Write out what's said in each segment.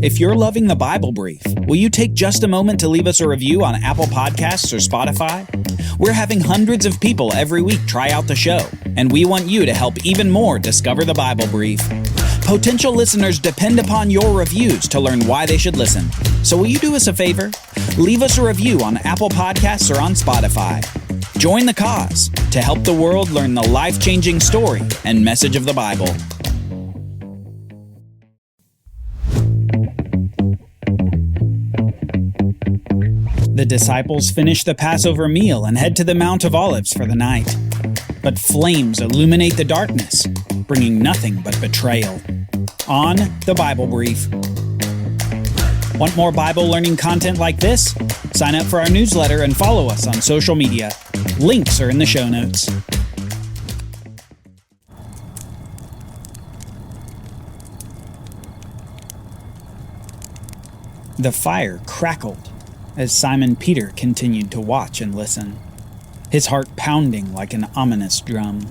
If you're loving the Bible Brief, will you take just a moment to leave us a review on Apple Podcasts or Spotify? We're having hundreds of people every week try out the show, and we want you to help even more discover the Bible Brief. Potential listeners depend upon your reviews to learn why they should listen. So will you do us a favor? Leave us a review on Apple Podcasts or on Spotify. Join the cause to help the world learn the life-changing story and message of the Bible. The disciples finish the Passover meal and head to the Mount of Olives for the night. But flames illuminate the darkness, bringing nothing but betrayal. On the Bible Brief. Want more Bible learning content like this? Sign up for our newsletter and follow us on social media. Links are in the show notes. The fire crackled as Simon Peter continued to watch and listen, his heart pounding like an ominous drum.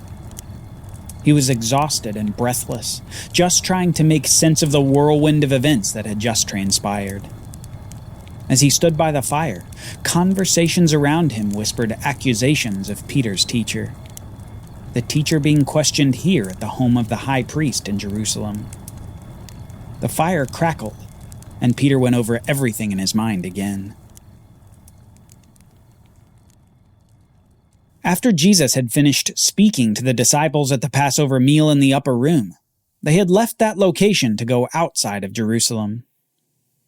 He was exhausted and breathless, just trying to make sense of the whirlwind of events that had just transpired. As he stood by the fire, conversations around him whispered accusations of Peter's teacher, the teacher being questioned here at the home of the high priest in Jerusalem. The fire crackled, and Peter went over everything in his mind again. After Jesus had finished speaking to the disciples at the Passover meal in the upper room, they had left that location to go outside of Jerusalem.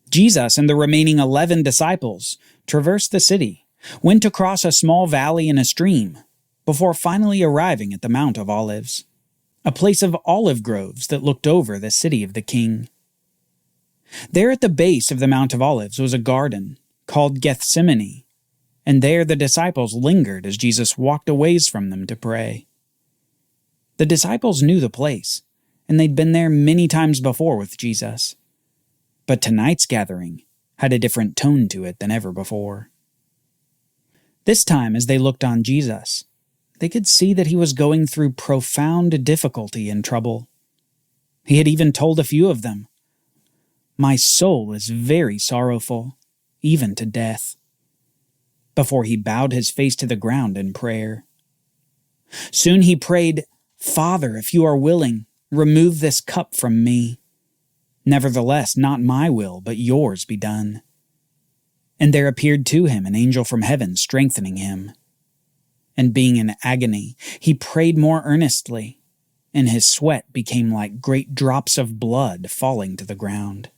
Jesus and the remaining 11 disciples traversed the city, went across a small valley and a stream, before finally arriving at the Mount of Olives, a place of olive groves that looked over the city of the King. There at the base of the Mount of Olives was a garden called Gethsemane, and there the disciples lingered as Jesus walked a ways from them to pray. The disciples knew the place, and they'd been there many times before with Jesus. But tonight's gathering had a different tone to it than ever before. This time, as they looked on Jesus, they could see that he was going through profound difficulty and trouble. He had even told a few of them, "My soul is very sorrowful, even to death," before he bowed his face to the ground in prayer. Soon he prayed, "Father, if you are willing, remove this cup from me. Nevertheless, not my will, but yours be done." And there appeared to him an angel from heaven strengthening him. And being in agony, he prayed more earnestly, and his sweat became like great drops of blood falling to the ground.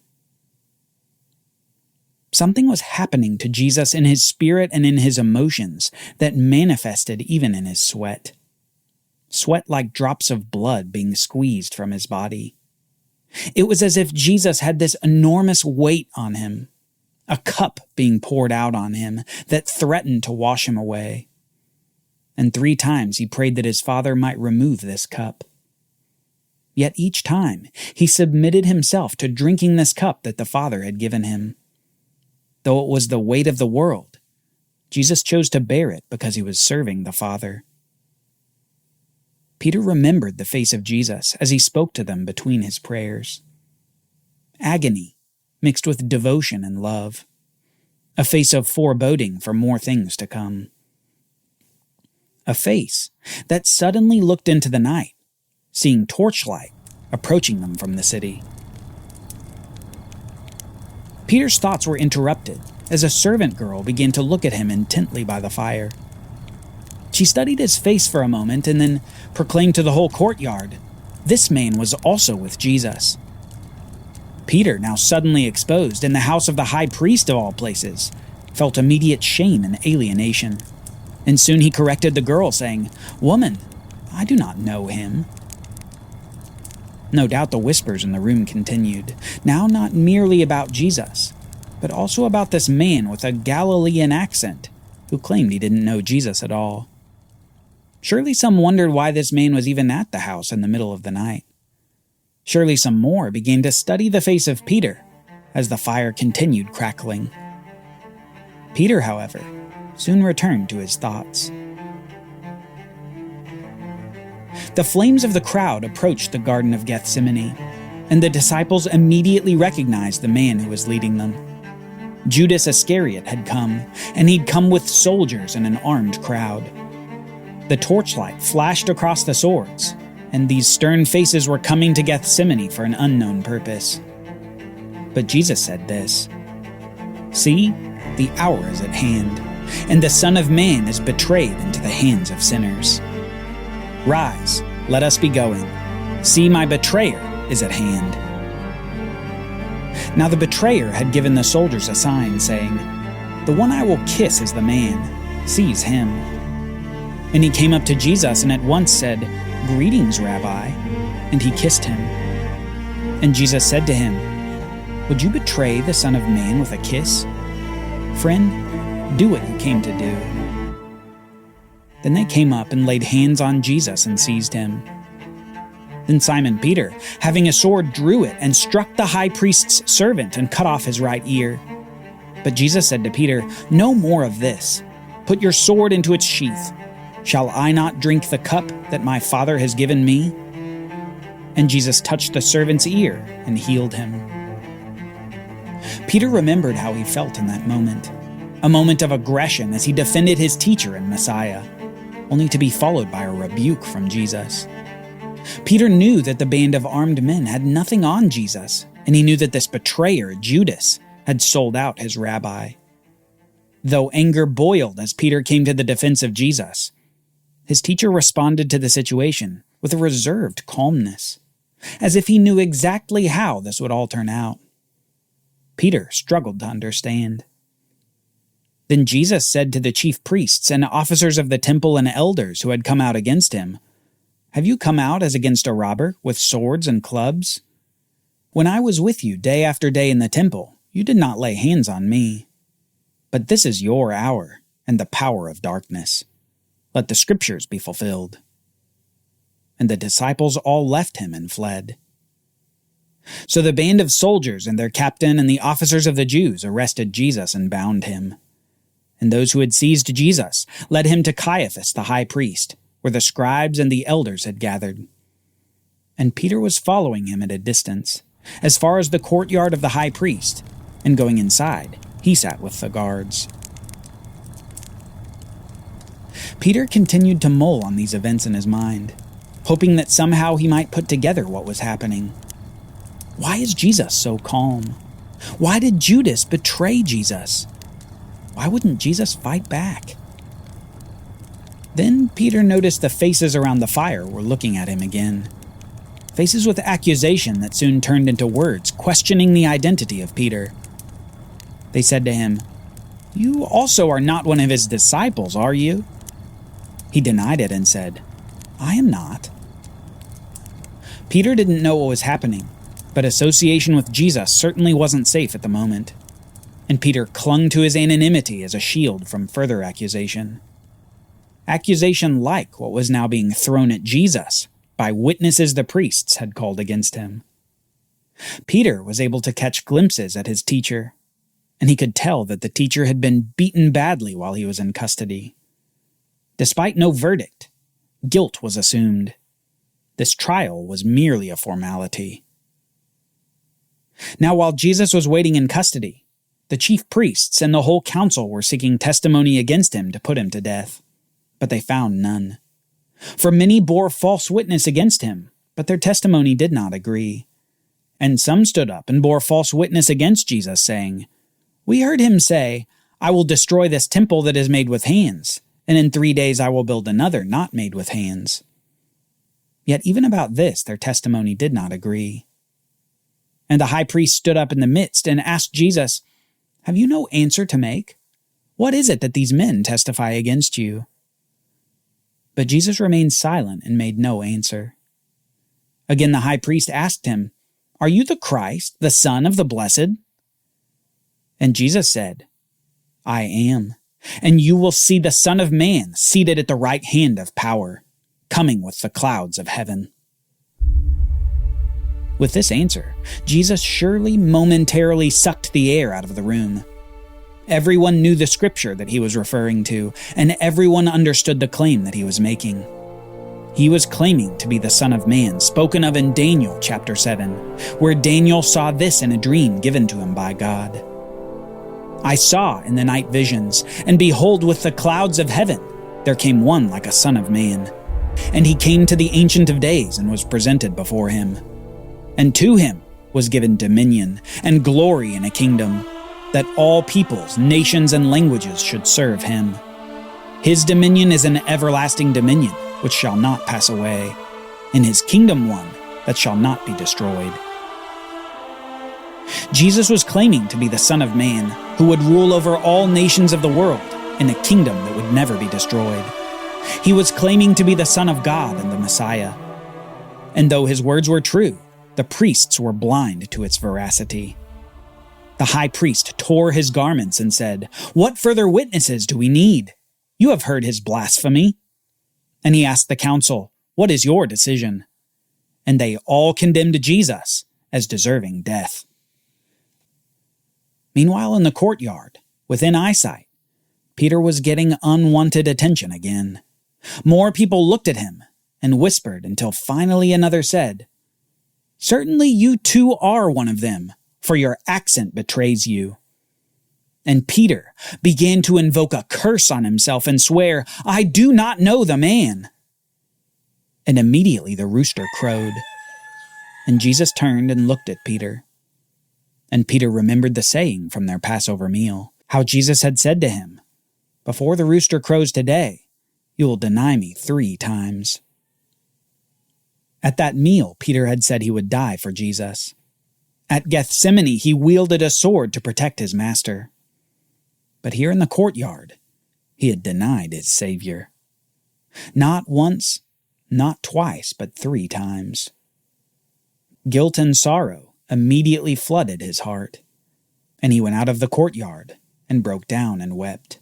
Something was happening to Jesus in his spirit and in his emotions that manifested even in his sweat. Sweat like drops of blood being squeezed from his body. It was as if Jesus had this enormous weight on him, a cup being poured out on him that threatened to wash him away. And 3 times he prayed that his Father might remove this cup. Yet each time he submitted himself to drinking this cup that the Father had given him. Though it was the weight of the world, Jesus chose to bear it because he was serving the Father. Peter remembered the face of Jesus as he spoke to them between his prayers. Agony mixed with devotion and love. A face of foreboding for more things to come. A face that suddenly looked into the night, seeing torchlight approaching them from the city. Peter's thoughts were interrupted as a servant girl began to look at him intently by the fire. She studied his face for a moment and then proclaimed to the whole courtyard, "This man was also with Jesus." Peter, now suddenly exposed in the house of the high priest of all places, felt immediate shame and alienation. And soon he corrected the girl, saying, "Woman, I do not know him." No doubt the whispers in the room continued, now not merely about Jesus, but also about this man with a Galilean accent who claimed he didn't know Jesus at all. Surely some wondered why this man was even at the house in the middle of the night. Surely some more began to study the face of Peter as the fire continued crackling. Peter, however, soon returned to his thoughts. The flames of the crowd approached the Garden of Gethsemane, and the disciples immediately recognized the man who was leading them. Judas Iscariot had come, and he'd come with soldiers and an armed crowd. The torchlight flashed across the swords, and these stern faces were coming to Gethsemane for an unknown purpose. But Jesus said this, "See, the hour is at hand, and the Son of Man is betrayed into the hands of sinners. Rise, let us be going. See, my betrayer is at hand." Now the betrayer had given the soldiers a sign, saying, "The one I will kiss is the man. Seize him." And he came up to Jesus and at once said, "Greetings, Rabbi," and he kissed him. And Jesus said to him, "Would you betray the Son of Man with a kiss? Friend, do what you came to do." Then they came up and laid hands on Jesus and seized him. Then Simon Peter, having a sword, drew it and struck the high priest's servant and cut off his right ear. But Jesus said to Peter, "No more of this. Put your sword into its sheath. Shall I not drink the cup that my Father has given me?" And Jesus touched the servant's ear and healed him. Peter remembered how he felt in that moment, a moment of aggression as he defended his teacher and Messiah, only to be followed by a rebuke from Jesus. Peter knew that the band of armed men had nothing on Jesus, and he knew that this betrayer, Judas, had sold out his rabbi. Though anger boiled as Peter came to the defense of Jesus, his teacher responded to the situation with a reserved calmness, as if he knew exactly how this would all turn out. Peter struggled to understand. Then Jesus said to the chief priests and officers of the temple and elders who had come out against him, "Have you come out as against a robber, with swords and clubs? When I was with you day after day in the temple, you did not lay hands on me. But this is your hour and the power of darkness. Let the scriptures be fulfilled." And the disciples all left him and fled. So the band of soldiers and their captain and the officers of the Jews arrested Jesus and bound him. And those who had seized Jesus led him to Caiaphas the high priest, where the scribes and the elders had gathered. And Peter was following him at a distance, as far as the courtyard of the high priest, and going inside, he sat with the guards. Peter continued to mull on these events in his mind, hoping that somehow he might put together what was happening. Why is Jesus so calm? Why did Judas betray Jesus? Why wouldn't Jesus fight back? Then Peter noticed the faces around the fire were looking at him again. Faces with accusation that soon turned into words questioning the identity of Peter. They said to him, "You also are not one of his disciples, are you?" He denied it and said, "I am not." Peter didn't know what was happening, but association with Jesus certainly wasn't safe at the moment. And Peter clung to his anonymity as a shield from further accusation. Accusation like what was now being thrown at Jesus by witnesses the priests had called against him. Peter was able to catch glimpses at his teacher, and he could tell that the teacher had been beaten badly while he was in custody. Despite no verdict, guilt was assumed. This trial was merely a formality. Now, while Jesus was waiting in custody, the chief priests and the whole council were seeking testimony against him to put him to death. But they found none. For many bore false witness against him, but their testimony did not agree. And some stood up and bore false witness against Jesus, saying, "We heard him say, 'I will destroy this temple that is made with hands, and in 3 days I will build another not made with hands.'" Yet even about this their testimony did not agree. And the high priest stood up in the midst and asked Jesus, "Have you no answer to make? What is it that these men testify against you?" But Jesus remained silent and made no answer. Again the high priest asked him, "Are you the Christ, the Son of the Blessed?" And Jesus said, "I am, and you will see the Son of Man seated at the right hand of power, coming with the clouds of heaven." With this answer, Jesus surely momentarily sucked the air out of the room. Everyone knew the scripture that he was referring to, and everyone understood the claim that he was making. He was claiming to be the Son of Man spoken of in Daniel chapter 7, where Daniel saw this in a dream given to him by God. I saw in the night visions, and behold, with the clouds of heaven, there came one like a son of man. And he came to the Ancient of Days and was presented before him. And to him was given dominion and glory and a kingdom, that all peoples, nations, and languages should serve him. His dominion is an everlasting dominion, which shall not pass away, and his kingdom one that shall not be destroyed. Jesus was claiming to be the Son of Man, who would rule over all nations of the world in a kingdom that would never be destroyed. He was claiming to be the Son of God and the Messiah. And though his words were true, the priests were blind to its veracity. The high priest tore his garments and said, "What further witnesses do we need? You have heard his blasphemy." And he asked the council, "What is your decision?" And they all condemned Jesus as deserving death. Meanwhile, in the courtyard, within eyesight, Peter was getting unwanted attention again. More people looked at him and whispered until finally another said, "Certainly you too are one of them, for your accent betrays you." And Peter began to invoke a curse on himself and swear, "I do not know the man." And immediately the rooster crowed. And Jesus turned and looked at Peter. And Peter remembered the saying from their Passover meal, how Jesus had said to him, "Before the rooster crows today, you will deny me 3 times." At that meal, Peter had said he would die for Jesus. At Gethsemane, he wielded a sword to protect his master. But here in the courtyard, he had denied his Savior. Not once, not twice, but 3 times. Guilt and sorrow immediately flooded his heart, and he went out of the courtyard and broke down and wept.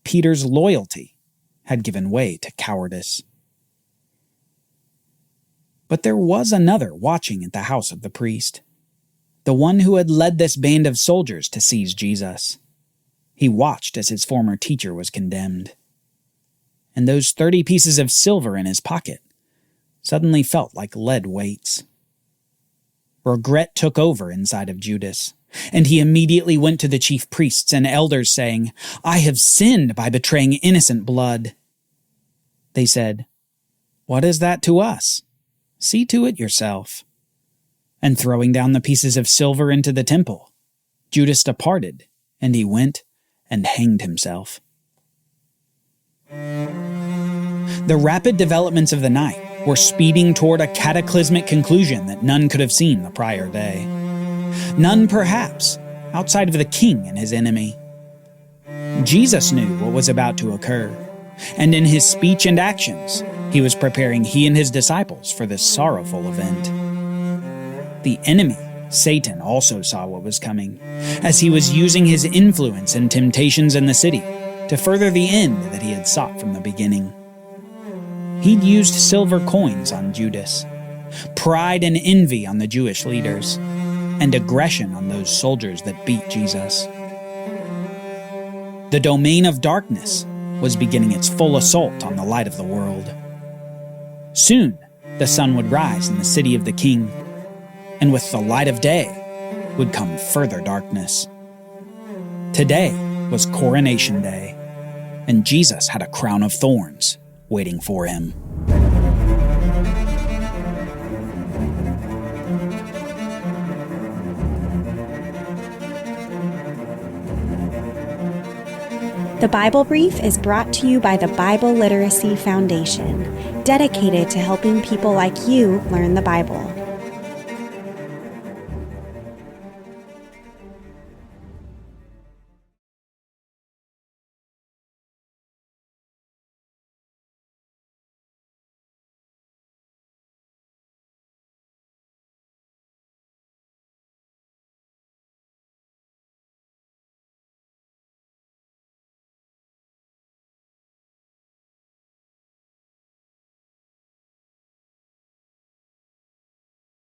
Peter's loyalty had given way to cowardice. But there was another watching at the house of the priest, the one who had led this band of soldiers to seize Jesus. He watched as his former teacher was condemned. And those 30 pieces of silver in his pocket suddenly felt like lead weights. Regret took over inside of Judas, and he immediately went to the chief priests and elders saying, "I have sinned by betraying innocent blood." They said, "What is that to us? See to it yourself." And throwing down the pieces of silver into the temple, Judas departed, and he went and hanged himself. The rapid developments of the night were speeding toward a cataclysmic conclusion that none could have seen the prior day. None, perhaps, outside of the king and his enemy. Jesus knew what was about to occur, and in his speech and actions, he was preparing he and his disciples for this sorrowful event. The enemy, Satan, also saw what was coming, as he was using his influence and temptations in the city to further the end that he had sought from the beginning. He'd used silver coins on Judas, pride and envy on the Jewish leaders, and aggression on those soldiers that beat Jesus. The domain of darkness was beginning its full assault on the light of the world. Soon, the sun would rise in the city of the king, and with the light of day would come further darkness. Today was Coronation Day, and Jesus had a crown of thorns waiting for him. The Bible Brief is brought to you by the Bible Literacy Foundation, dedicated to helping people like you learn the Bible.